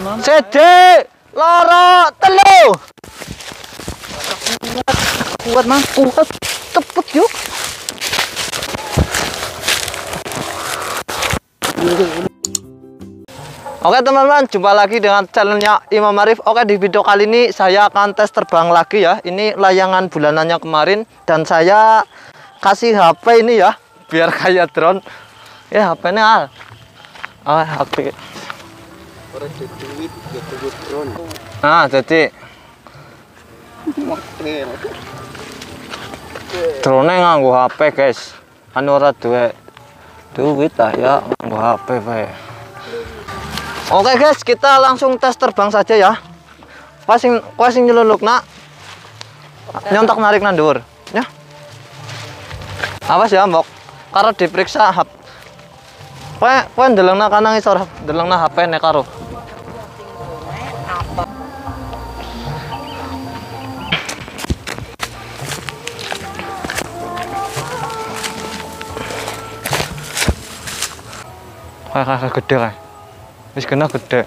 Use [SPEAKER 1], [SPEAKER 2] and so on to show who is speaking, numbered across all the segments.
[SPEAKER 1] Siji, loro, telu. Kuat mang, kuat, cepet yuk. Oke teman-teman, jumpa lagi dengan channelnya Imam Arif. Oke, di video kali ini saya akan tes terbang lagi ya. Ini layangan bulanannya kemarin, dan saya kasih HP ini ya, biar kayak drone. Ya HP-nya al. HP. Nah, jadi drone nganggo HP guys. Anu ora duwe duit ya, nganggo HP bae. Oke guys, kita langsung tes terbang saja ya. Pasing nyeluluk nak. Nyontok narik nandur, ya. Awas ya, mbok. Karo diperiksa HP. Kowe ndelengna kanang isor, ndelengna HP-ne karo. Kayak gede kan. Wis kena gede.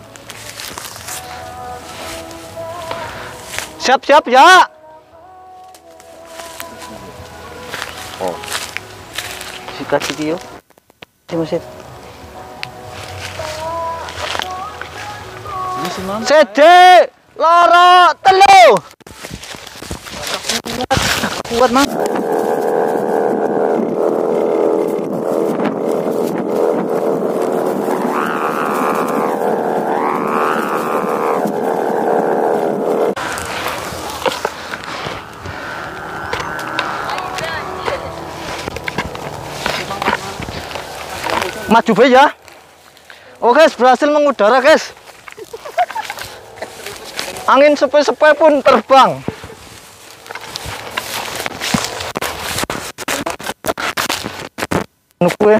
[SPEAKER 1] Siap-siap ya. Oh. Sikat iki yo. Di mesin. Siji, loro, telu. Kuat mang. Maju bae ya. Oh guys, berhasil mengudara guys. Angin sepe-sepe pun terbang. Nukue.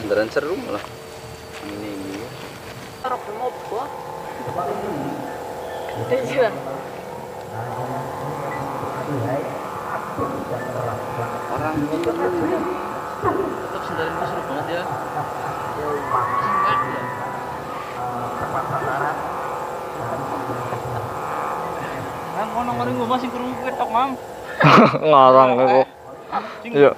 [SPEAKER 1] Beneran seru malah. Ini. Taruh mobil. Gede orang tetap sendarin seru banget ya. Mang ngono-ngono gua masih krungu ketok, Mang. Ngarang kok. Iya.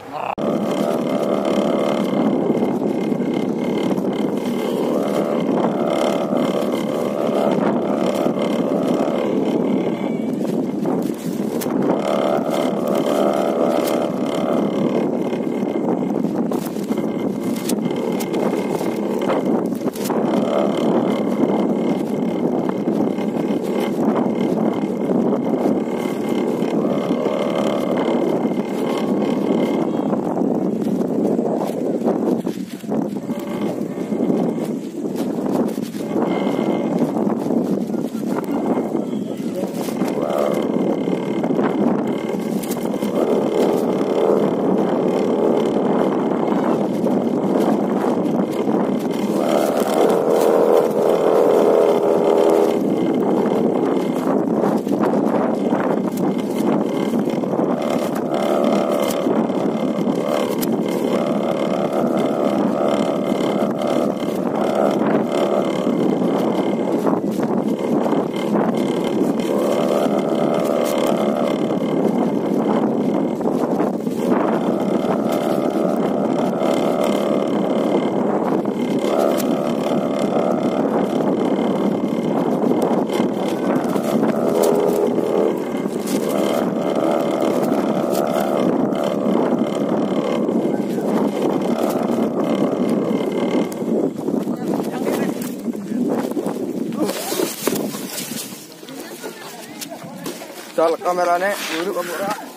[SPEAKER 2] Dal kamerane dulu kamera.